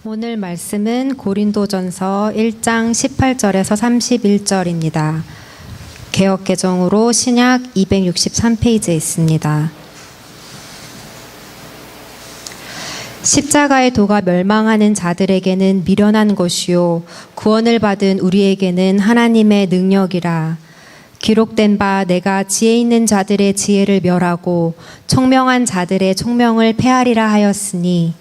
오늘 말씀은 고린도전서 1장 18절에서 31절입니다. 개역개정으로 신약 263페이지에 있습니다. 십자가의 도가 멸망하는 자들에게는 미련한 것이요 구원을 받은 우리에게는 하나님의 능력이라. 기록된 바 내가 지혜 있는 자들의 지혜를 멸하고 총명한 자들의 총명을 폐하리라 하였으니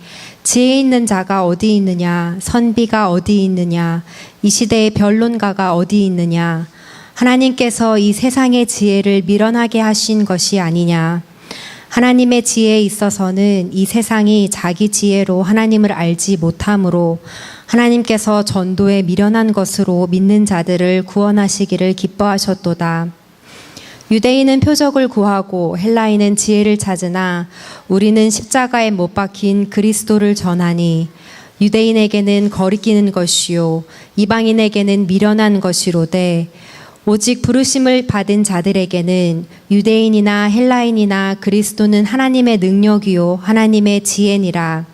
지혜 있는 자가 어디 있느냐, 선비가 어디 있느냐, 이 시대의 변론가가 어디 있느냐. 하나님께서 이 세상의 지혜를 미련하게 하신 것이 아니냐. 하나님의 지혜에 있어서는 이 세상이 자기 지혜로 하나님을 알지 못하므로 하나님께서 전도에 미련한 것으로 믿는 자들을 구원하시기를 기뻐하셨도다. 유대인은 표적을 구하고 헬라인은 지혜를 찾으나 우리는 십자가에 못 박힌 그리스도를 전하니 유대인에게는 거리끼는 것이요 이방인에게는 미련한 것이로되 오직 부르심을 받은 자들에게는 유대인이나 헬라인이나 그리스도는 하나님의 능력이요 하나님의 지혜니라.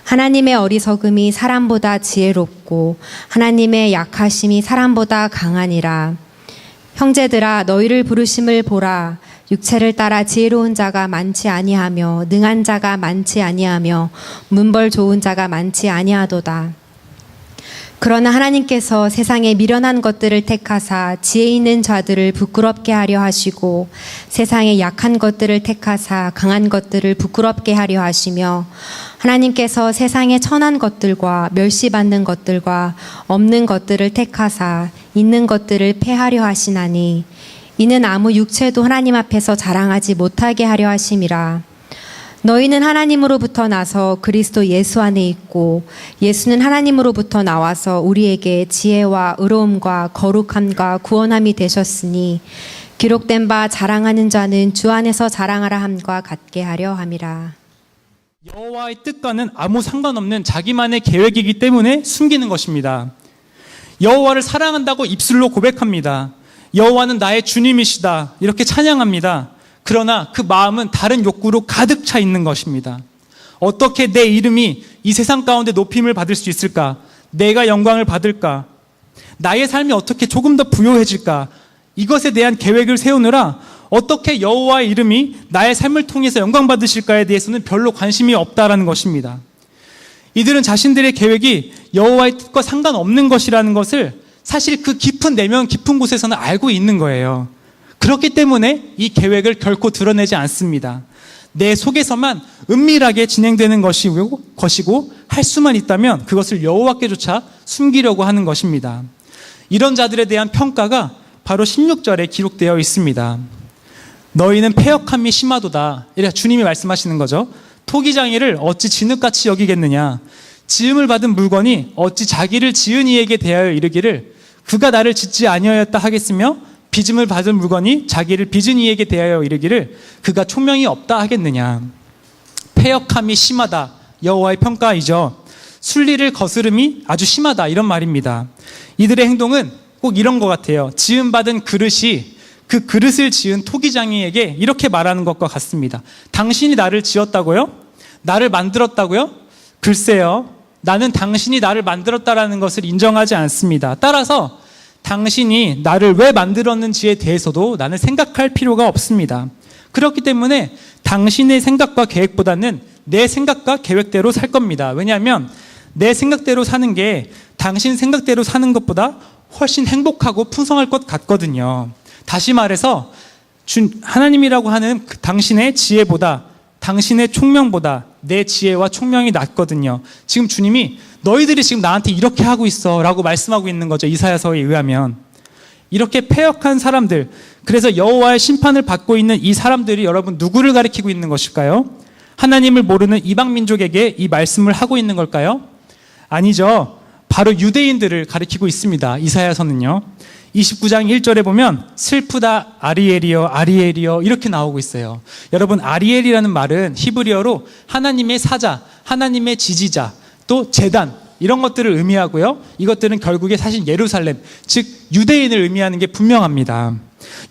하나님의 어리석음이 사람보다 지혜롭고 하나님의 약하심이 사람보다 강하니라. 형제들아 너희를 부르심을 보라. 육체를 따라 지혜로운 자가 많지 아니하며 능한 자가 많지 아니하며 문벌 좋은 자가 많지 아니하도다. 그러나 하나님께서 세상에 미련한 것들을 택하사 지혜 있는 자들을 부끄럽게 하려 하시고 세상에 약한 것들을 택하사 강한 것들을 부끄럽게 하려 하시며 하나님께서 세상에 천한 것들과 멸시받는 것들과 없는 것들을 택하사 있는 것들을 폐하려 하시나니 이는 아무 육체도 하나님 앞에서 자랑하지 못하게 하려 하심이라. 너희는 하나님으로부터 나서 그리스도 예수 안에 있고 예수는 하나님으로부터 나와서 우리에게 지혜와 의로움과 거룩함과 구원함이 되셨으니 기록된 바 자랑하는 자는 주 안에서 자랑하라 함과 같게 하려 함이라. 여호와의 뜻과는 아무 상관없는 자기만의 계획이기 때문에 숨기는 것입니다. 여호와를 사랑한다고 입술로 고백합니다. 여호와는 나의 주님이시다 이렇게 찬양합니다. 그러나 그 마음은 다른 욕구로 가득 차 있는 것입니다. 어떻게 내 이름이 이 세상 가운데 높임을 받을 수 있을까? 내가 영광을 받을까? 나의 삶이 어떻게 조금 더 부요해질까? 이것에 대한 계획을 세우느라 어떻게 여호와의 이름이 나의 삶을 통해서 영광 받으실까에 대해서는 별로 관심이 없다라는 것입니다. 이들은 자신들의 계획이 여호와의 뜻과 상관없는 것이라는 것을 사실 그 깊은 내면 깊은 곳에서는 알고 있는 거예요. 그렇기 때문에 이 계획을 결코 드러내지 않습니다. 내 속에서만 은밀하게 진행되는 것이고 할 수만 있다면 그것을 여호와께조차 숨기려고 하는 것입니다. 이런 자들에 대한 평가가 바로 16절에 기록되어 있습니다. 너희는 패역함이 심하도다. 이래 주님이 말씀하시는 거죠. 토기장이를 어찌 진흙같이 여기겠느냐. 지음을 받은 물건이 어찌 자기를 지은 이에게 대하여 이르기를 그가 나를 짓지 아니하였다 하겠으며 빚음을 받은 물건이 자기를 빚은 이에게 대하여 이르기를 그가 총명이 없다 하겠느냐. 패역함이 심하다. 여호와의 평가이죠. 순리를 거스름이 아주 심하다 이런 말입니다. 이들의 행동은 꼭 이런 것 같아요. 지음받은 그릇이 그 그릇을 지은 토기장이에게 이렇게 말하는 것과 같습니다. 당신이 나를 지었다고요? 나를 만들었다고요? 글쎄요. 나는 당신이 나를 만들었다라는 것을 인정하지 않습니다. 따라서 당신이 나를 왜 만들었는지에 대해서도 나는 생각할 필요가 없습니다. 그렇기 때문에 당신의 생각과 계획보다는 내 생각과 계획대로 살 겁니다. 왜냐하면 내 생각대로 사는 게 당신 생각대로 사는 것보다 훨씬 행복하고 풍성할 것 같거든요. 다시 말해서 하나님이라고 하는 당신의 지혜보다 당신의 총명보다 내 지혜와 총명이 낫거든요. 지금 주님이 너희들이 지금 나한테 이렇게 하고 있어 라고 말씀하고 있는 거죠. 이사야서에 의하면. 이렇게 패역한 사람들, 그래서 여호와의 심판을 받고 있는 이 사람들이 여러분 누구를 가리키고 있는 것일까요? 하나님을 모르는 이방 민족에게 이 말씀을 하고 있는 걸까요? 아니죠. 바로 유대인들을 가리키고 있습니다. 이사야서는요. 29장 1절에 보면 슬프다 아리엘이여 아리엘이여 이렇게 나오고 있어요. 여러분 아리엘이라는 말은 히브리어로 하나님의 사자, 하나님의 지지자, 또 제단 이런 것들을 의미하고요. 이것들은 결국에 사실 예루살렘, 즉 유대인을 의미하는 게 분명합니다.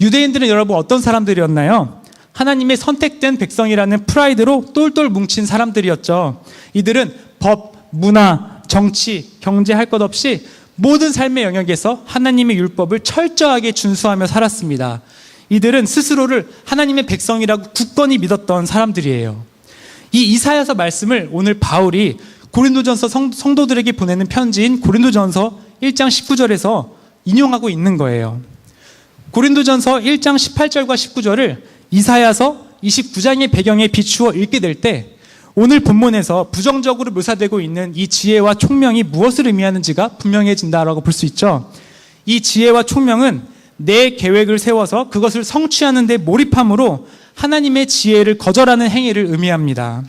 유대인들은 여러분 어떤 사람들이었나요? 하나님의 선택된 백성이라는 프라이드로 똘똘 뭉친 사람들이었죠. 이들은 법, 문화, 정치, 경제 할 것 없이 모든 삶의 영역에서 하나님의 율법을 철저하게 준수하며 살았습니다. 이들은 스스로를 하나님의 백성이라고 굳건히 믿었던 사람들이에요. 이 이사야서 말씀을 오늘 바울이 고린도전서 성도들에게 보내는 편지인 고린도전서 1장 19절에서 인용하고 있는 거예요. 고린도전서 1장 18절과 19절을 이사야서 29장의 배경에 비추어 읽게 될 때 오늘 본문에서 부정적으로 묘사되고 있는 이 지혜와 총명이 무엇을 의미하는지가 분명해진다라고 볼 수 있죠. 이 지혜와 총명은 내 계획을 세워서 그것을 성취하는 데 몰입함으로 하나님의 지혜를 거절하는 행위를 의미합니다.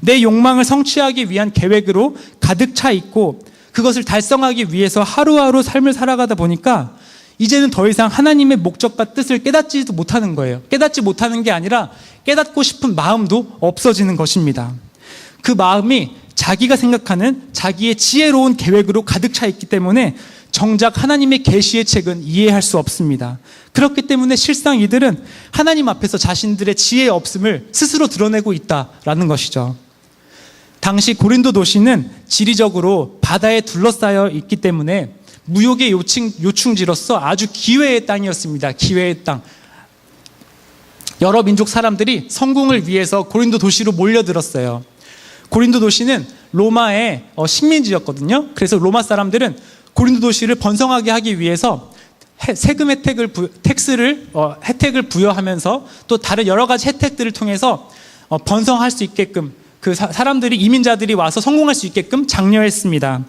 내 욕망을 성취하기 위한 계획으로 가득 차 있고 그것을 달성하기 위해서 하루하루 삶을 살아가다 보니까 이제는 더 이상 하나님의 목적과 뜻을 깨닫지도 못하는 거예요. 깨닫지 못하는 게 아니라 깨닫고 싶은 마음도 없어지는 것입니다. 그 마음이 자기가 생각하는 자기의 지혜로운 계획으로 가득 차 있기 때문에 정작 하나님의 계시의 책은 이해할 수 없습니다. 그렇기 때문에 실상 이들은 하나님 앞에서 자신들의 지혜의 없음을 스스로 드러내고 있다라는 것이죠. 당시 고린도 도시는 지리적으로 바다에 둘러싸여 있기 때문에 무역의 요충지로서 아주 기회의 땅이었습니다. 기회의 땅. 여러 민족 사람들이 성공을 위해서 고린도 도시로 몰려들었어요. 고린도 도시는 로마의 식민지였거든요. 그래서 로마 사람들은 고린도 도시를 번성하게 하기 위해서 세금 혜택을 부여하면서 또 다른 여러 가지 혜택들을 통해서 번성할 수 있게끔 그 사람들이 이민자들이 와서 성공할 수 있게끔 장려했습니다.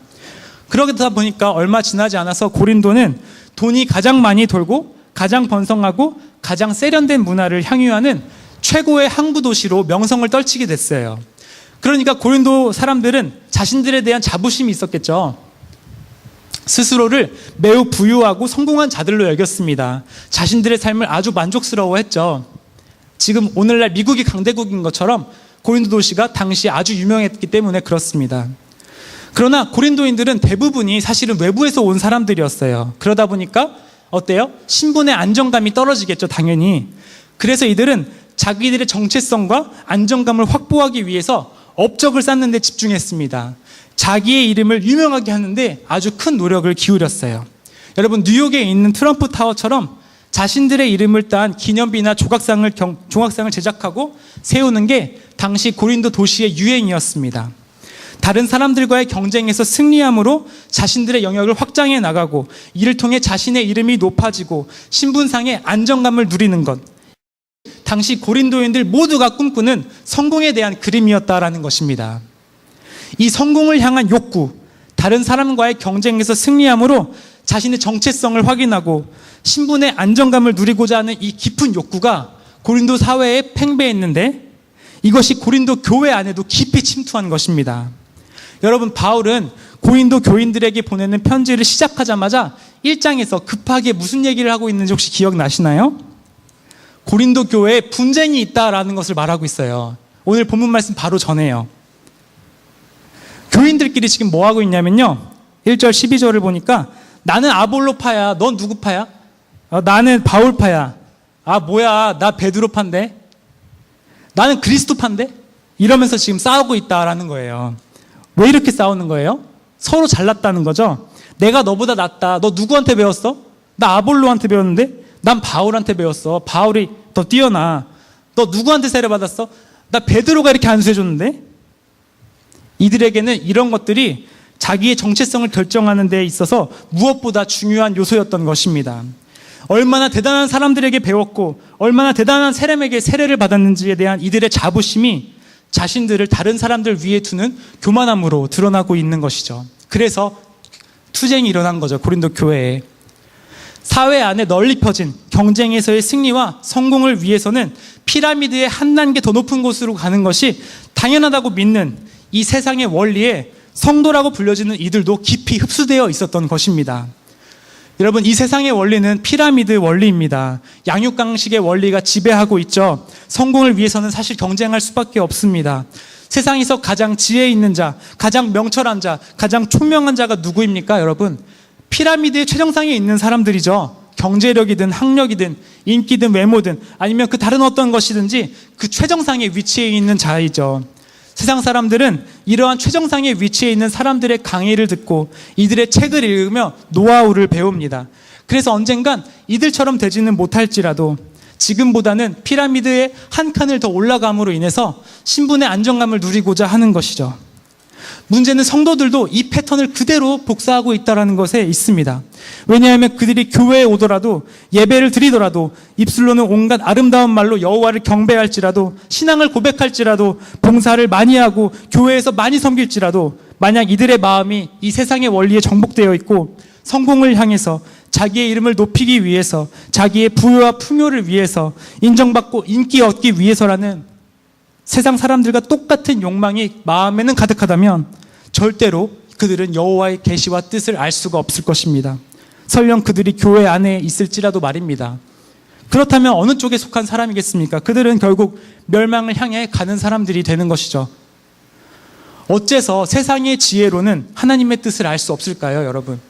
그러다 보니까 얼마 지나지 않아서 고린도는 돈이 가장 많이 돌고 가장 번성하고 가장 세련된 문화를 향유하는 최고의 항구 도시로 명성을 떨치게 됐어요. 그러니까 고린도 사람들은 자신들에 대한 자부심이 있었겠죠. 스스로를 매우 부유하고 성공한 자들로 여겼습니다. 자신들의 삶을 아주 만족스러워했죠. 지금 오늘날 미국이 강대국인 것처럼 고린도 도시가 당시 아주 유명했기 때문에 그렇습니다. 그러나 고린도인들은 대부분이 사실은 외부에서 온 사람들이었어요. 그러다 보니까 어때요? 신분의 안정감이 떨어지겠죠, 당연히. 그래서 이들은 자기들의 정체성과 안정감을 확보하기 위해서 업적을 쌓는 데 집중했습니다. 자기의 이름을 유명하게 하는데 아주 큰 노력을 기울였어요. 여러분, 뉴욕에 있는 트럼프 타워처럼 자신들의 이름을 딴 기념비나 조각상을 제작하고 세우는 게 당시 고린도 도시의 유행이었습니다. 다른 사람들과의 경쟁에서 승리함으로 자신들의 영역을 확장해 나가고 이를 통해 자신의 이름이 높아지고 신분상의 안정감을 누리는 것. 당시 고린도인들 모두가 꿈꾸는 성공에 대한 그림이었다라는 것입니다. 이 성공을 향한 욕구, 다른 사람과의 경쟁에서 승리함으로 자신의 정체성을 확인하고 신분의 안정감을 누리고자 하는 이 깊은 욕구가 고린도 사회에 팽배했는데 이것이 고린도 교회 안에도 깊이 침투한 것입니다. 여러분, 바울은 고린도 교인들에게 보내는 편지를 시작하자마자 1장에서 급하게 무슨 얘기를 하고 있는지 혹시 기억나시나요? 고린도 교회에 분쟁이 있다라는 것을 말하고 있어요. 오늘 본문 말씀 바로 전해요. 교인들끼리 지금 뭐 하고 있냐면요, 1절 12절을 보니까 나는 아볼로파야, 넌 누구 파야? 나는 바울파야. 뭐야, 나 베드로파인데? 나는 그리스도파인데? 이러면서 지금 싸우고 있다라는 거예요. 왜 이렇게 싸우는 거예요? 서로 잘났다는 거죠. 내가 너보다 낫다. 너 누구한테 배웠어? 나 아볼로한테 배웠는데? 난 바울한테 배웠어. 바울이 더 뛰어나. 너 누구한테 세례받았어? 나 베드로가 이렇게 안수해줬는데? 이들에게는 이런 것들이 자기의 정체성을 결정하는 데 있어서 무엇보다 중요한 요소였던 것입니다. 얼마나 대단한 사람들에게 배웠고 얼마나 대단한 사람에게 세례를 받았는지에 대한 이들의 자부심이 자신들을 다른 사람들 위에 두는 교만함으로 드러나고 있는 것이죠. 그래서 투쟁이 일어난 거죠, 고린도 교회에. 사회 안에 널리 펴진 경쟁에서의 승리와 성공을 위해서는 피라미드의 한 단계 더 높은 곳으로 가는 것이 당연하다고 믿는 이 세상의 원리에 성도라고 불려지는 이들도 깊이 흡수되어 있었던 것입니다. 여러분, 이 세상의 원리는 피라미드 원리입니다. 양육강식의 원리가 지배하고 있죠. 성공을 위해서는 사실 경쟁할 수밖에 없습니다. 세상에서 가장 지혜 있는 자, 가장 명철한 자, 가장 총명한 자가 누구입니까, 여러분? 피라미드의 최정상에 있는 사람들이죠. 경제력이든 학력이든 인기든 외모든 아니면 그 다른 어떤 것이든지 그 최정상에 위치해 있는 자이죠. 세상 사람들은 이러한 최정상의 위치에 있는 사람들의 강의를 듣고 이들의 책을 읽으며 노하우를 배웁니다. 그래서 언젠간 이들처럼 되지는 못할지라도 지금보다는 피라미드의 한 칸을 더 올라감으로 인해서 신분의 안정감을 누리고자 하는 것이죠. 문제는 성도들도 이 패턴을 그대로 복사하고 있다는 것에 있습니다. 왜냐하면 그들이 교회에 오더라도 예배를 드리더라도 입술로는 온갖 아름다운 말로 여호와를 경배할지라도 신앙을 고백할지라도 봉사를 많이 하고 교회에서 많이 섬길지라도 만약 이들의 마음이 이 세상의 원리에 정복되어 있고 성공을 향해서 자기의 이름을 높이기 위해서 자기의 부여와 풍요를 위해서 인정받고 인기 얻기 위해서라는 세상 사람들과 똑같은 욕망이 마음에는 가득하다면 절대로 그들은 여호와의 계시와 뜻을 알 수가 없을 것입니다. 설령 그들이 교회 안에 있을지라도 말입니다. 그렇다면 어느 쪽에 속한 사람이겠습니까? 그들은 결국 멸망을 향해 가는 사람들이 되는 것이죠. 어째서 세상의 지혜로는 하나님의 뜻을 알 수 없을까요, 여러분?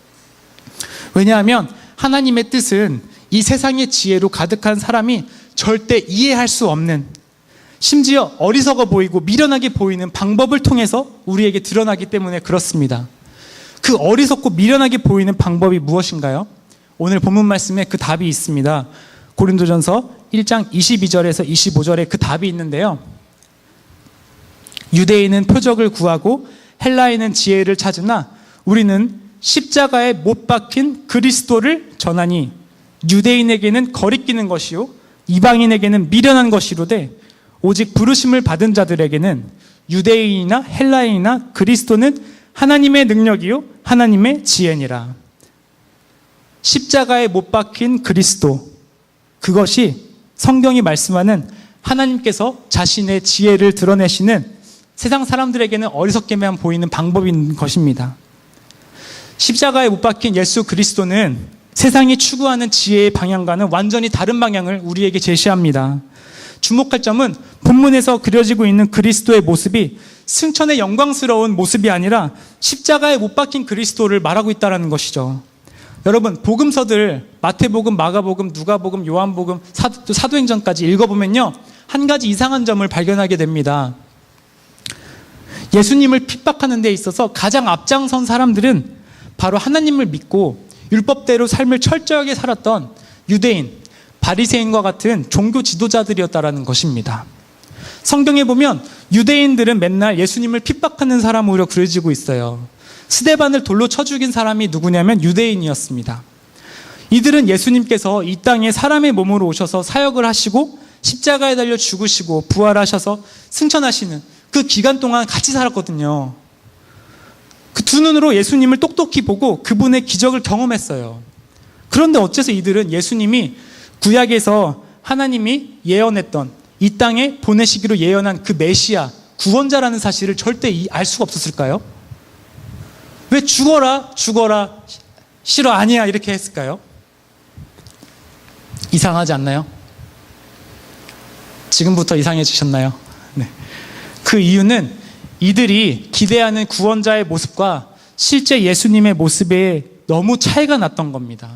왜냐하면 하나님의 뜻은 이 세상의 지혜로 가득한 사람이 절대 이해할 수 없는, 심지어 어리석어 보이고 미련하게 보이는 방법을 통해서 우리에게 드러나기 때문에 그렇습니다. 그 어리석고 미련하게 보이는 방법이 무엇인가요? 오늘 본문 말씀에 그 답이 있습니다. 고린도전서 1장 22절에서 25절에 그 답이 있는데요. 유대인은 표적을 구하고 헬라인은 지혜를 찾으나 우리는 십자가에 못 박힌 그리스도를 전하니 유대인에게는 거리끼는 것이요 이방인에게는 미련한 것이로되 오직 부르심을 받은 자들에게는 유대인이나 헬라인이나 그리스도는 하나님의 능력이요 하나님의 지혜니라. 십자가에 못 박힌 그리스도, 그것이 성경이 말씀하는 하나님께서 자신의 지혜를 드러내시는 세상 사람들에게는 어리석게만 보이는 방법인 것입니다. 십자가에 못 박힌 예수 그리스도는 세상이 추구하는 지혜의 방향과는 완전히 다른 방향을 우리에게 제시합니다. 주목할 점은 본문에서 그려지고 있는 그리스도의 모습이 승천의 영광스러운 모습이 아니라 십자가에 못 박힌 그리스도를 말하고 있다는 것이죠. 여러분, 복음서들 마태복음, 마가복음, 누가복음, 요한복음, 사도행전까지 읽어보면요, 한 가지 이상한 점을 발견하게 됩니다. 예수님을 핍박하는 데 있어서 가장 앞장선 사람들은 바로 하나님을 믿고 율법대로 삶을 철저하게 살았던 유대인, 바리새인과 같은 종교 지도자들이었다라는 것입니다. 성경에 보면 유대인들은 맨날 예수님을 핍박하는 사람으로 그려지고 있어요. 스데반을 돌로 쳐 죽인 사람이 누구냐면 유대인이었습니다. 이들은 예수님께서 이 땅에 사람의 몸으로 오셔서 사역을 하시고 십자가에 달려 죽으시고 부활하셔서 승천하시는 그 기간 동안 같이 살았거든요. 그 두 눈으로 예수님을 똑똑히 보고 그분의 기적을 경험했어요. 그런데 어째서 이들은 예수님이 구약에서 하나님이 예언했던 이 땅에 보내시기로 예언한 그 메시아, 구원자라는 사실을 절대 알 수가 없었을까요? 왜 죽어라, 싫어, 아니야 이렇게 했을까요? 이상하지 않나요? 지금부터 이상해지셨나요? 네. 그 이유는 이들이 기대하는 구원자의 모습과 실제 예수님의 모습에 너무 차이가 났던 겁니다.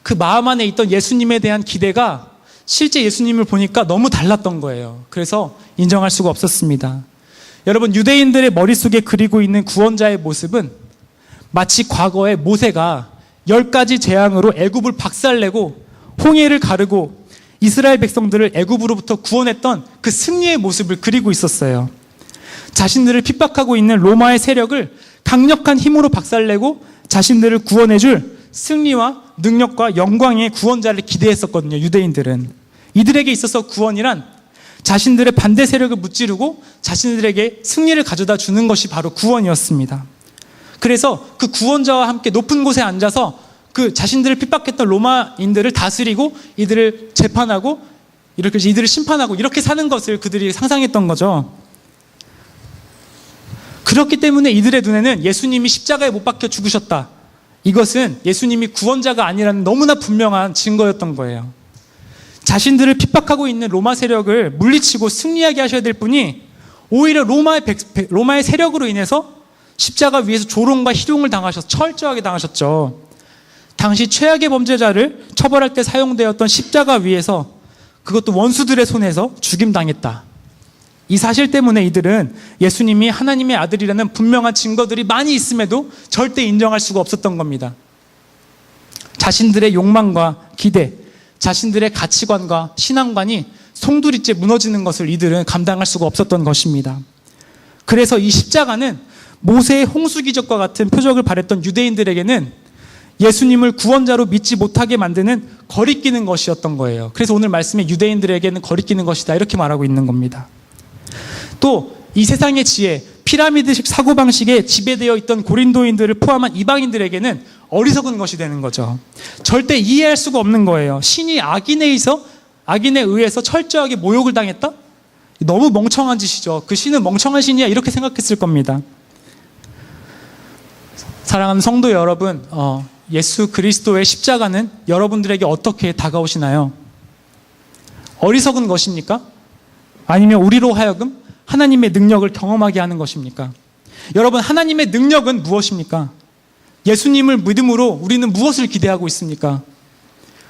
그 마음 안에 있던 예수님에 대한 기대가 실제 예수님을 보니까 너무 달랐던 거예요. 그래서 인정할 수가 없었습니다. 여러분, 유대인들의 머릿속에 그리고 있는 구원자의 모습은 마치 과거에 모세가 10가지 재앙으로 애굽을 박살내고 홍해를 가르고 이스라엘 백성들을 애굽으로부터 구원했던 그 승리의 모습을 그리고 있었어요. 자신들을 핍박하고 있는 로마의 세력을 강력한 힘으로 박살내고 자신들을 구원해줄 승리와 능력과 영광의 구원자를 기대했었거든요. 유대인들은. 이들에게 있어서 구원이란 자신들의 반대 세력을 무찌르고 자신들에게 승리를 가져다 주는 것이 바로 구원이었습니다. 그래서 그 구원자와 함께 높은 곳에 앉아서 그 자신들을 핍박했던 로마인들을 다스리고 이들을 재판하고 이렇게 이들을 심판하고 이렇게 사는 것을 그들이 상상했던 거죠. 그렇기 때문에 이들의 눈에는 예수님이 십자가에 못 박혀 죽으셨다, 이것은 예수님이 구원자가 아니라는 너무나 분명한 증거였던 거예요. 자신들을 핍박하고 있는 로마 세력을 물리치고 승리하게 하셔야 될 분이 오히려 로마의 세력으로 인해서 십자가 위에서 조롱과 희롱을 당하셔서 철저하게 당하셨죠. 당시 최악의 범죄자를 처벌할 때 사용되었던 십자가 위에서, 그것도 원수들의 손에서 죽임당했다. 이 사실 때문에 이들은 예수님이 하나님의 아들이라는 분명한 증거들이 많이 있음에도 절대 인정할 수가 없었던 겁니다. 자신들의 욕망과 기대, 자신들의 가치관과 신앙관이 송두리째 무너지는 것을 이들은 감당할 수가 없었던 것입니다. 그래서 이 십자가는 모세의 홍수기적과 같은 표적을 바랬던 유대인들에게는 예수님을 구원자로 믿지 못하게 만드는 거리끼는 것이었던 거예요. 그래서 오늘 말씀에 유대인들에게는 거리끼는 것이다 이렇게 말하고 있는 겁니다. 또 이 세상의 지혜, 피라미드식 사고방식에 지배되어 있던 고린도인들을 포함한 이방인들에게는 어리석은 것이 되는 거죠. 절대 이해할 수가 없는 거예요. 신이 악인에 의해서 철저하게 모욕을 당했다? 너무 멍청한 짓이죠. 그 신은 멍청한 신이야 이렇게 생각했을 겁니다. 사랑하는 성도 여러분, 예수 그리스도의 십자가는 여러분들에게 어떻게 다가오시나요? 어리석은 것입니까? 아니면 우리로 하여금 하나님의 능력을 경험하게 하는 것입니까? 여러분, 하나님의 능력은 무엇입니까? 예수님을 믿음으로 우리는 무엇을 기대하고 있습니까?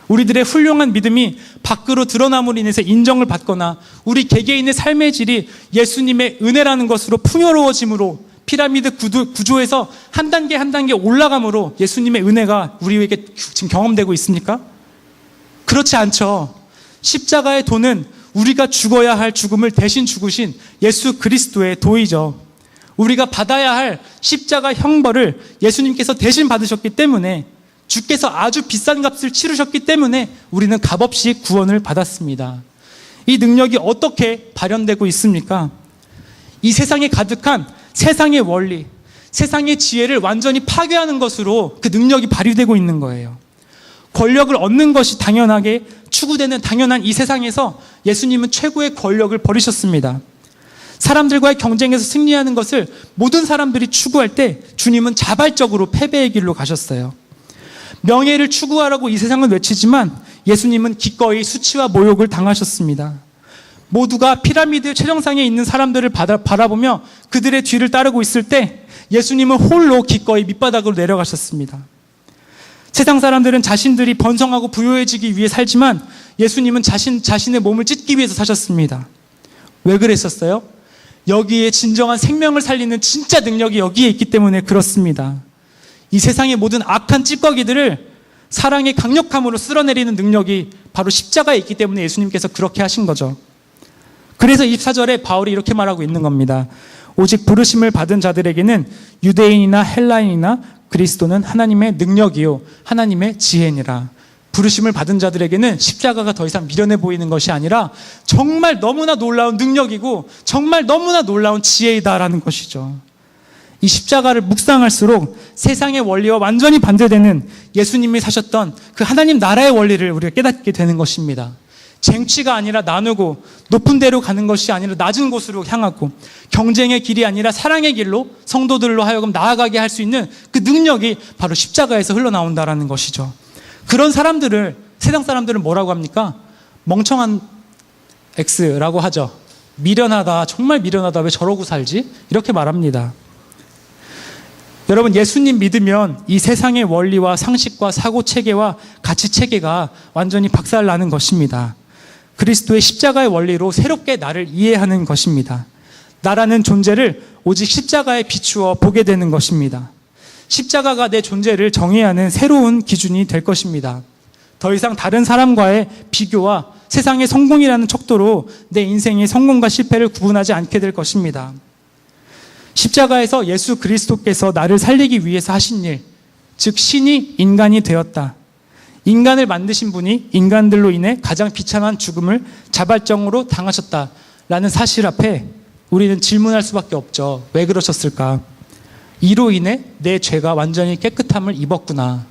우리들의 훌륭한 믿음이 밖으로 드러남으로 인해서 인정을 받거나 우리 개개인의 삶의 질이 예수님의 은혜라는 것으로 풍요로워짐으로 피라미드 구조에서 한 단계 한 단계 올라감으로 예수님의 은혜가 우리에게 지금 경험되고 있습니까? 그렇지 않죠. 십자가의 도는 우리가 죽어야 할 죽음을 대신 죽으신 예수 그리스도의 도이죠. 우리가 받아야 할 십자가 형벌을 예수님께서 대신 받으셨기 때문에, 주께서 아주 비싼 값을 치르셨기 때문에 우리는 값없이 구원을 받았습니다. 이 능력이 어떻게 발현되고 있습니까? 이 세상에 가득한 세상의 원리, 세상의 지혜를 완전히 파괴하는 것으로 그 능력이 발휘되고 있는 거예요. 권력을 얻는 것이 당연하게 추구되는 당연한 이 세상에서 예수님은 최고의 권력을 버리셨습니다. 사람들과의 경쟁에서 승리하는 것을 모든 사람들이 추구할 때 주님은 자발적으로 패배의 길로 가셨어요. 명예를 추구하라고 이 세상은 외치지만 예수님은 기꺼이 수치와 모욕을 당하셨습니다. 모두가 피라미드 최정상에 있는 사람들을 바라보며 그들의 뒤를 따르고 있을 때 예수님은 홀로 기꺼이 밑바닥으로 내려가셨습니다. 세상 사람들은 자신들이 번성하고 부유해지기 위해 살지만 예수님은 자신의 몸을 찢기 위해서 사셨습니다. 왜 그랬었어요? 여기에 진정한 생명을 살리는 진짜 능력이 여기에 있기 때문에 그렇습니다. 이 세상의 모든 악한 찌꺼기들을 사랑의 강력함으로 쓸어내리는 능력이 바로 십자가에 있기 때문에 예수님께서 그렇게 하신 거죠. 그래서 24절에 바울이 이렇게 말하고 있는 겁니다. 오직 부르심을 받은 자들에게는 유대인이나 헬라인이나 그리스도는 하나님의 능력이요 하나님의 지혜니라. 부르심을 받은 자들에게는 십자가가 더 이상 미련해 보이는 것이 아니라 정말 너무나 놀라운 능력이고 정말 너무나 놀라운 지혜이다라는 것이죠. 이 십자가를 묵상할수록 세상의 원리와 완전히 반대되는 예수님이 사셨던 그 하나님 나라의 원리를 우리가 깨닫게 되는 것입니다. 쟁취가 아니라 나누고 높은 데로 가는 것이 아니라 낮은 곳으로 향하고 경쟁의 길이 아니라 사랑의 길로 성도들로 하여금 나아가게 할 수 있는 그 능력이 바로 십자가에서 흘러나온다라는 것이죠. 그런 사람들을 세상 사람들은 뭐라고 합니까? 멍청한 X라고 하죠. 미련하다, 정말 미련하다, 왜 저러고 살지? 이렇게 말합니다. 여러분, 예수님 믿으면 이 세상의 원리와 상식과 사고체계와 가치체계가 완전히 박살나는 것입니다. 그리스도의 십자가의 원리로 새롭게 나를 이해하는 것입니다. 나라는 존재를 오직 십자가에 비추어 보게 되는 것입니다. 십자가가 내 존재를 정의하는 새로운 기준이 될 것입니다. 더 이상 다른 사람과의 비교와 세상의 성공이라는 척도로 내 인생의 성공과 실패를 구분하지 않게 될 것입니다. 십자가에서 예수 그리스도께서 나를 살리기 위해서 하신 일, 즉 신이 인간이 되었다. 인간을 만드신 분이 인간들로 인해 가장 비참한 죽음을 자발적으로 당하셨다라는 사실 앞에 우리는 질문할 수밖에 없죠. 왜 그러셨을까? 이로 인해 내 죄가 완전히 깨끗함을 입었구나.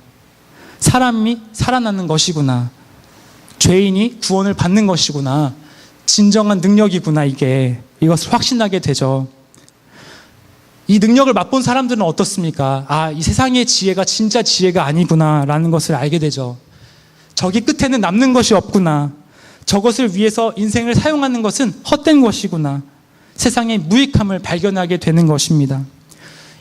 사람이 살아나는 것이구나. 죄인이 구원을 받는 것이구나. 진정한 능력이구나. 이것을 확신하게 되죠. 이 능력을 맛본 사람들은 어떻습니까? 아, 이 세상의 지혜가 진짜 지혜가 아니구나 라는 것을 알게 되죠. 저기 끝에는 남는 것이 없구나. 저것을 위해서 인생을 사용하는 것은 헛된 것이구나. 세상의 무익함을 발견하게 되는 것입니다.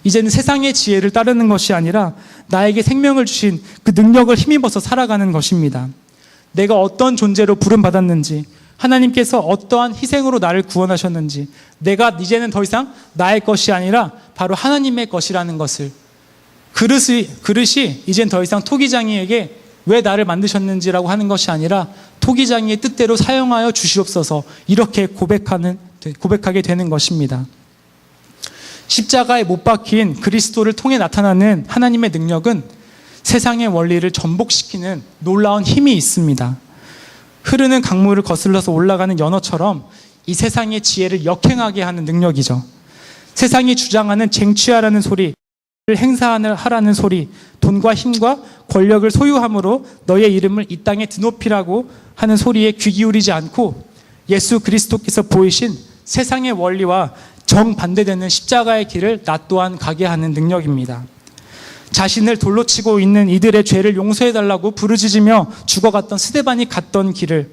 이제는 세상의 지혜를 따르는 것이 아니라 나에게 생명을 주신 그 능력을 힘입어서 살아가는 것입니다. 내가 어떤 존재로 부름받았는지, 하나님께서 어떠한 희생으로 나를 구원하셨는지, 내가 이제는 더 이상 나의 것이 아니라 바로 하나님의 것이라는 것을, 그릇이 이젠 더 이상 토기장이에게 왜 나를 만드셨는지라고 하는 것이 아니라 토기장이의 뜻대로 사용하여 주시옵소서, 이렇게 고백하게 되는 것입니다. 십자가에 못 박힌 그리스도를 통해 나타나는 하나님의 능력은 세상의 원리를 전복시키는 놀라운 힘이 있습니다. 흐르는 강물을 거슬러서 올라가는 연어처럼 이 세상의 지혜를 역행하게 하는 능력이죠. 세상이 주장하는 쟁취하라는 소리, 행사하라는 소리, 돈과 힘과 권력을 소유함으로 너의 이름을 이 땅에 드높이라고 하는 소리에 귀 기울이지 않고 예수 그리스도께서 보이신 세상의 원리와 정반대되는 십자가의 길을 나 또한 가게 하는 능력입니다. 자신을 돌로 치고 있는 이들의 죄를 용서해달라고 부르짖으며 죽어갔던 스데반이 갔던 길을,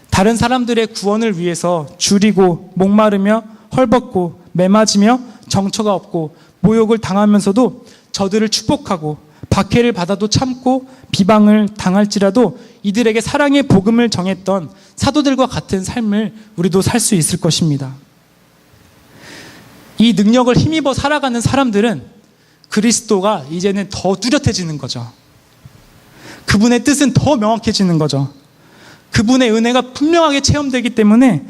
다른 사람들의 구원을 위해서 줄이고 목마르며 헐벗고 매맞으며 정처가 없고 모욕을 당하면서도 저들을 축복하고 박해를 받아도 참고 비방을 당할지라도 이들에게 사랑의 복음을 정했던 사도들과 같은 삶을 우리도 살 수 있을 것입니다. 이 능력을 힘입어 살아가는 사람들은 그리스도가 이제는 더 뚜렷해지는 거죠. 그분의 뜻은 더 명확해지는 거죠. 그분의 은혜가 분명하게 체험되기 때문에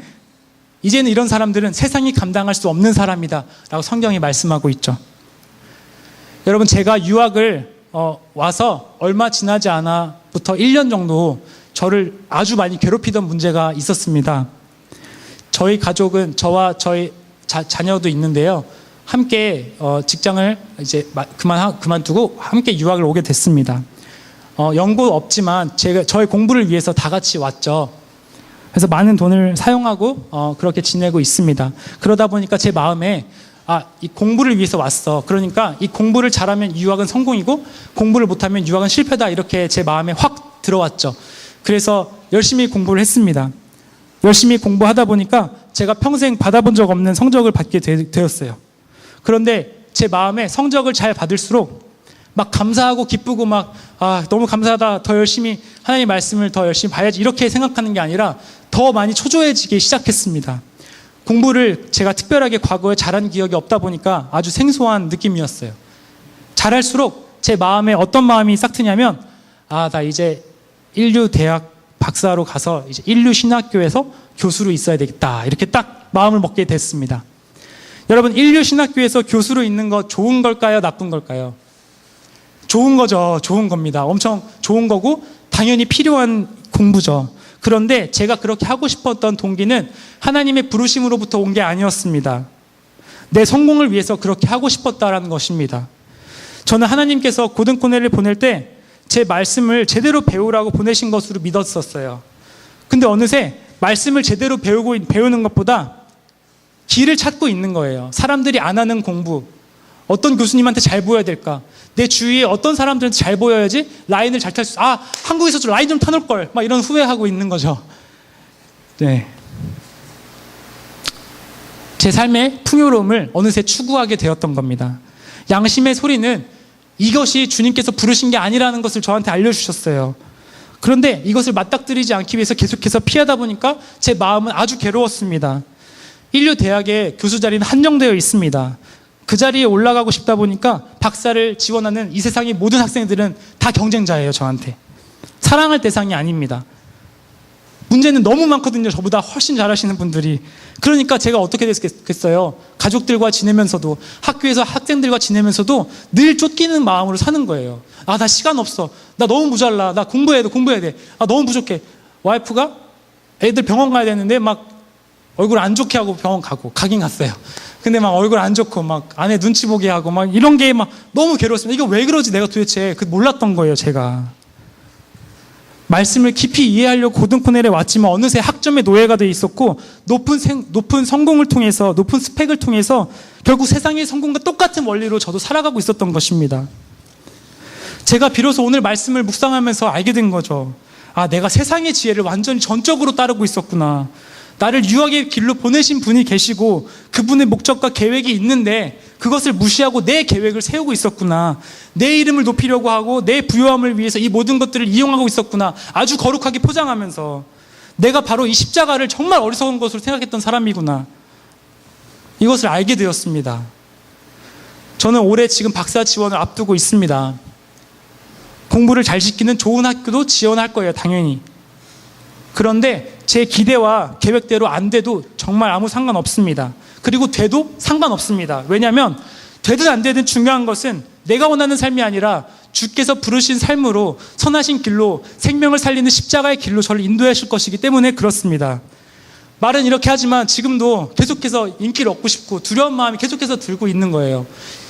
이제는 이런 사람들은 세상이 감당할 수 없는 사람이다 라고 성경이 말씀하고 있죠. 여러분, 제가 유학을 와서 얼마 지나지 않아부터 1년 정도 저를 아주 많이 괴롭히던 문제가 있었습니다. 저희 가족은 저와 저희 자녀도 있는데요, 함께 직장을 이제 그만두고 함께 유학을 오게 됐습니다. 연고 없지만 저의 공부를 위해서 다 같이 왔죠. 그래서 많은 돈을 사용하고 그렇게 지내고 있습니다. 그러다 보니까 제 마음에 이 공부를 위해서 왔어. 그러니까 이 공부를 잘하면 유학은 성공이고 공부를 못하면 유학은 실패다, 이렇게 제 마음에 확 들어왔죠. 그래서 열심히 공부를 했습니다. 열심히 공부하다 보니까 제가 평생 받아본 적 없는 성적을 받게 되었어요. 그런데 제 마음에 성적을 잘 받을수록 막 감사하고 기쁘고 너무 감사하다, 더 열심히 하나님의 말씀을 더 열심히 봐야지, 이렇게 생각하는 게 아니라 더 많이 초조해지기 시작했습니다. 공부를 제가 특별하게 과거에 잘한 기억이 없다 보니까 아주 생소한 느낌이었어요. 잘할수록 제 마음에 어떤 마음이 싹 트냐면, 나 이제 인류 대학 박사로 가서 이제 인류 신학교에서 교수로 있어야 되겠다, 이렇게 딱 마음을 먹게 됐습니다. 여러분, 인류 신학교에서 교수로 있는 거 좋은 걸까요, 나쁜 걸까요? 좋은 거죠. 좋은 겁니다. 엄청 좋은 거고 당연히 필요한 공부죠. 그런데 제가 그렇게 하고 싶었던 동기는 하나님의 부르심으로부터 온 게 아니었습니다. 내 성공을 위해서 그렇게 하고 싶었다라는 것입니다. 저는 하나님께서 고등코넬을 보낼 때 제 말씀을 제대로 배우라고 보내신 것으로 믿었었어요. 근데 어느새 말씀을 제대로 배우는 것보다 길을 찾고 있는 거예요. 사람들이 안 하는 공부, 어떤 교수님한테 잘 보여야 될까, 내 주위에 어떤 사람들한테 잘 보여야지 라인을 잘 탈 수, 한국에서 좀 라인 좀 타놓을 걸, 이런 후회하고 있는 거죠. 네. 제 삶의 풍요로움을 어느새 추구하게 되었던 겁니다. 양심의 소리는 이것이 주님께서 부르신 게 아니라는 것을 저한테 알려주셨어요. 그런데 이것을 맞닥뜨리지 않기 위해서 계속해서 피하다 보니까 제 마음은 아주 괴로웠습니다. 인류 대학의 교수 자리는 한정되어 있습니다. 그 자리에 올라가고 싶다 보니까 박사를 지원하는 이 세상의 모든 학생들은 다 경쟁자예요, 저한테. 사랑할 대상이 아닙니다. 문제는 너무 많거든요, 저보다 훨씬 잘하시는 분들이. 그러니까 제가 어떻게 됐겠어요? 가족들과 지내면서도, 학교에서 학생들과 지내면서도 늘 쫓기는 마음으로 사는 거예요. 나 시간 없어, 나 너무 모자라, 나 공부해야 돼, 너무 부족해. 와이프가 애들 병원 가야 되는데 얼굴 안 좋게 하고 병원 가긴 갔어요. 근데 얼굴 안 좋고 아내 눈치 보게 하고 이런 게 너무 괴로웠습니다. 이거 왜 그러지, 내가 도대체 몰랐던 거예요, 제가. 말씀을 깊이 이해하려고 고등코넬에 왔지만 어느새 학점의 노예가 돼 있었고, 높은 성공을 통해서, 높은 스펙을 통해서 결국 세상의 성공과 똑같은 원리로 저도 살아가고 있었던 것입니다. 제가 비로소 오늘 말씀을 묵상하면서 알게 된 거죠. 내가 세상의 지혜를 완전히 전적으로 따르고 있었구나. 나를 유학의 길로 보내신 분이 계시고 그분의 목적과 계획이 있는데 그것을 무시하고 내 계획을 세우고 있었구나. 내 이름을 높이려고 하고 내 부요함을 위해서 이 모든 것들을 이용하고 있었구나. 아주 거룩하게 포장하면서 내가 바로 이 십자가를 정말 어리석은 것으로 생각했던 사람이구나. 이것을 알게 되었습니다. 저는 올해 지금 박사 지원을 앞두고 있습니다. 공부를 잘 시키는 좋은 학교도 지원할 거예요, 당연히. 그런데 제 기대와 계획대로 안 돼도 정말 아무 상관없습니다. 그리고 돼도 상관없습니다. 왜냐하면 되든 안 되든 중요한 것은 내가 원하는 삶이 아니라 주께서 부르신 삶으로 선하신 길로 생명을 살리는 십자가의 길로 저를 인도하실 것이기 때문에 그렇습니다. 말은 이렇게 하지만 지금도 계속해서 인기를 얻고 싶고 두려운 마음이 계속해서 들고 있는 거예요.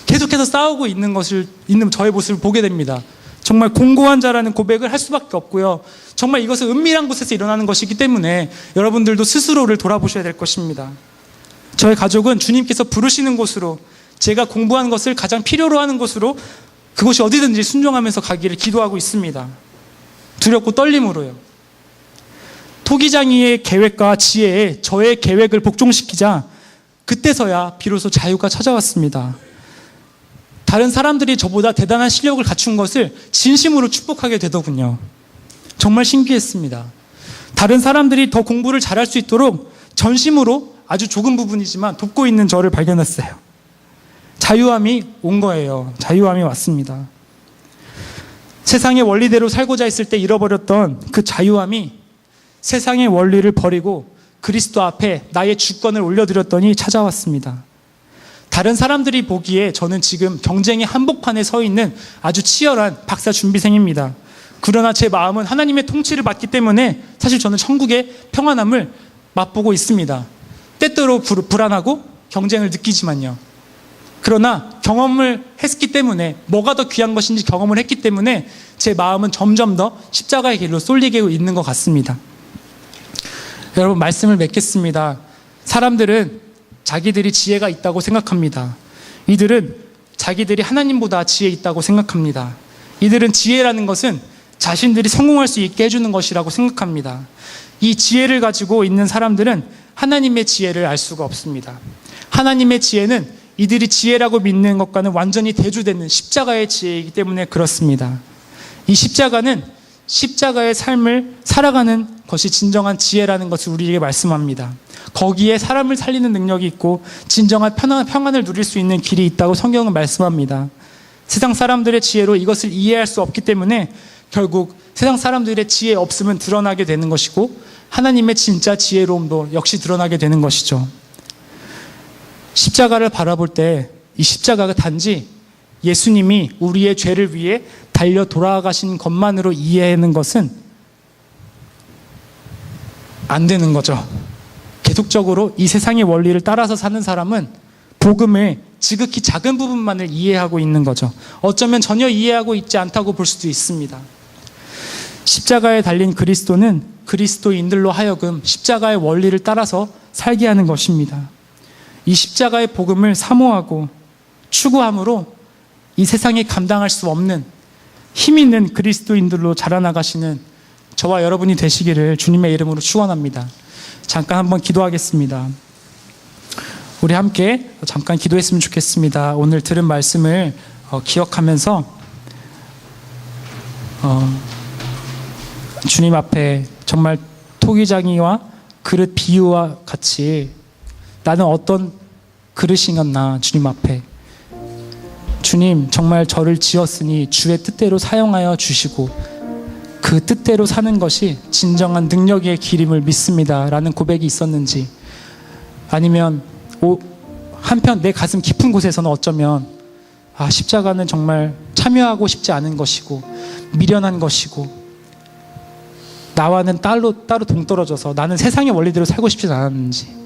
계속해서 싸우고 있는 저의 모습을 보게 됩니다. 정말 공고한 자라는 고백을 할 수밖에 없고요. 정말 이것은 은밀한 곳에서 일어나는 것이기 때문에 여러분들도 스스로를 돌아보셔야 될 것입니다. 저의 가족은 주님께서 부르시는 곳으로, 제가 공부한 것을 가장 필요로 하는 곳으로, 그곳이 어디든지 순종하면서 가기를 기도하고 있습니다. 두렵고 떨림으로요. 토기장이의 계획과 지혜에 저의 계획을 복종시키자 그때서야 비로소 자유가 찾아왔습니다. 다른 사람들이 저보다 대단한 실력을 갖춘 것을 진심으로 축복하게 되더군요. 정말 신기했습니다. 다른 사람들이 더 공부를 잘할 수 있도록 전심으로 아주 조금 부분이지만 돕고 있는 저를 발견했어요. 자유함이 온 거예요. 자유함이 왔습니다. 세상의 원리대로 살고자 했을 때 잃어버렸던 그 자유함이 세상의 원리를 버리고 그리스도 앞에 나의 주권을 올려드렸더니 찾아왔습니다. 다른 사람들이 보기에 저는 지금 경쟁의 한복판에 서 있는 아주 치열한 박사 준비생입니다. 그러나 제 마음은 하나님의 통치를 받기 때문에 사실 저는 천국의 평안함을 맛보고 있습니다. 때때로 불안하고 경쟁을 느끼지만요. 그러나 경험을 했기 때문에, 뭐가 더 귀한 것인지 경험을 했기 때문에 제 마음은 점점 더 십자가의 길로 쏠리게 있는 것 같습니다. 여러분, 말씀을 맺겠습니다. 사람들은 자기들이 지혜가 있다고 생각합니다. 이들은 자기들이 하나님보다 지혜 있다고 생각합니다. 이들은 지혜라는 것은 자신들이 성공할 수 있게 해주는 것이라고 생각합니다. 이 지혜를 가지고 있는 사람들은 하나님의 지혜를 알 수가 없습니다. 하나님의 지혜는 이들이 지혜라고 믿는 것과는 완전히 대조되는 십자가의 지혜이기 때문에 그렇습니다. 이 십자가는 십자가의 삶을 살아가는 것이 진정한 지혜라는 것을 우리에게 말씀합니다. 거기에 사람을 살리는 능력이 있고 진정한 평안을 누릴 수 있는 길이 있다고 성경은 말씀합니다. 세상 사람들의 지혜로 이것을 이해할 수 없기 때문에 결국 세상 사람들의 지혜 없음은 드러나게 되는 것이고 하나님의 진짜 지혜로움도 역시 드러나게 되는 것이죠. 십자가를 바라볼 때 이 십자가가 단지 예수님이 우리의 죄를 위해 달려 돌아가신 것만으로 이해하는 것은 안 되는 거죠. 계속적으로 이 세상의 원리를 따라서 사는 사람은 복음의 지극히 작은 부분만을 이해하고 있는 거죠. 어쩌면 전혀 이해하고 있지 않다고 볼 수도 있습니다. 십자가에 달린 그리스도는 그리스도인들로 하여금 십자가의 원리를 따라서 살게 하는 것입니다. 이 십자가의 복음을 사모하고 추구함으로 이 세상에 감당할 수 없는 힘 있는 그리스도인들로 자라나가시는 저와 여러분이 되시기를 주님의 이름으로 축원합니다. 잠깐 한번 기도하겠습니다. 우리 함께 잠깐 기도했으면 좋겠습니다. 오늘 들은 말씀을 기억하면서 주님 앞에 정말 토기장이와 그릇 비유와 같이 나는 어떤 그릇이었나 주님 앞에, 주님 정말 저를 지었으니 주의 뜻대로 사용하여 주시고 그 뜻대로 사는 것이 진정한 능력의 길임을 믿습니다 라는 고백이 있었는지, 아니면 한편 내 가슴 깊은 곳에서는 어쩌면 십자가는 정말 참여하고 싶지 않은 것이고 미련한 것이고 나와는 따로 동떨어져서 나는 세상의 원리대로 살고 싶지 않았는지,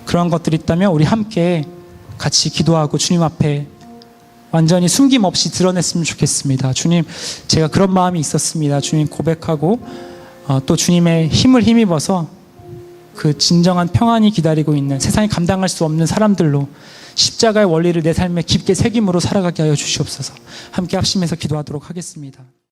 그런 것들이 있다면 우리 함께 같이 기도하고 주님 앞에 완전히 숨김없이 드러냈으면 좋겠습니다. 주님, 제가 그런 마음이 있었습니다. 주님 고백하고 또 주님의 힘을 힘입어서 그 진정한 평안이 기다리고 있는, 세상이 감당할 수 없는 사람들로 십자가의 원리를 내 삶에 깊게 새김으로 살아가게 하여 주시옵소서. 함께 합심해서 기도하도록 하겠습니다.